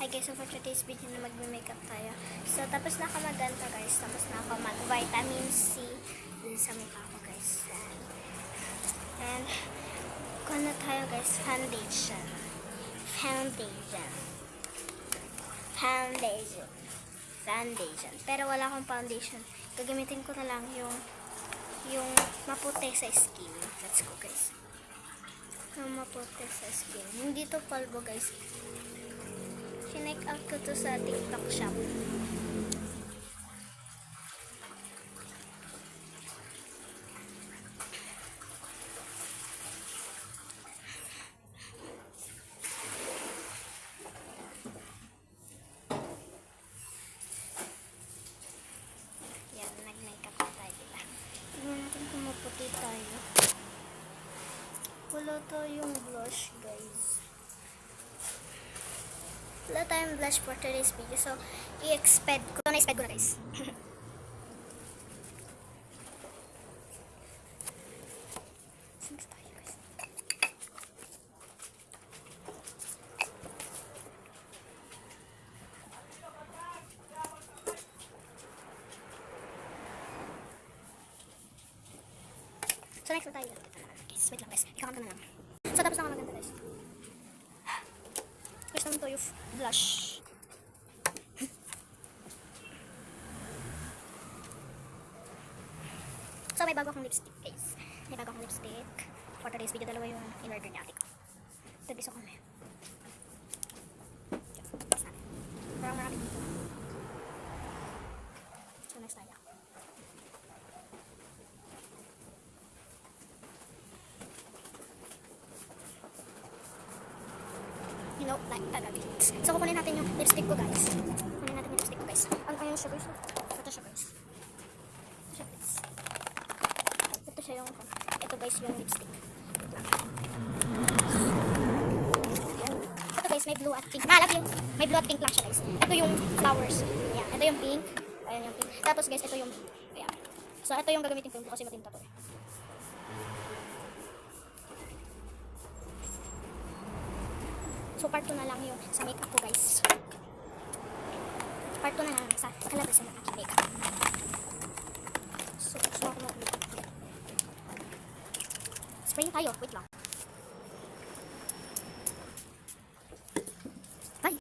Hi guys, so for today's video na magme-makeup tayo. So, tapos na ako maganda guys. Tapos na ako mag-vitamin C dun sa mukha ko guys. And, kuha na tayo guys, foundation. Pero wala akong foundation. Gagamitin ko na lang yung maputi sa skin. Let's go guys. Yung maputi sa skin. Hindi to polvo guys. Sinek out ko to sa TikTok shop. Yan, nag-makeup na tayo, diba? Tignan natin kung maputi tayo. Wala tayong blush, guys. Wala tayong blush for today's video. So, i-exped ko. Na-exped ko na, guys. Saan tayo, guys? So, next na tayo. Guys, wait lang, guys. Ikakamta na lang. So, tapos na ako maganda, guys. Guys, naman to yung blush. So, may bago akong lipstick, guys. May bago akong lipstick. For today's video, dalawa yung in-order ni ate ko. Tabiso ko na. Parang marami dito. So, next tayo. You know, like, so, kukunin natin yung lipstick ko, guys. Kukunin natin yung lipstick ko, guys. Ano siya, guys? Ito siya, guys. Ito siya yung, ito, guys, yung lipstick. Ito, guys, may blue at pink. Love you. May blue at pink lang siya, guys. Ito yung flowers. Ayan. Ito yung pink. Ayan yung pink. Tapos, guys, ito yung, ayan. So, ito yung gagamitin ko kasi matinta to, eh. So, part 2 na lang yung sa makeup ko, guys. Part 2 na lang sa kalabas ng aking makeup. So, gusto ako mag-makeup. Spray tayo. Wait lang.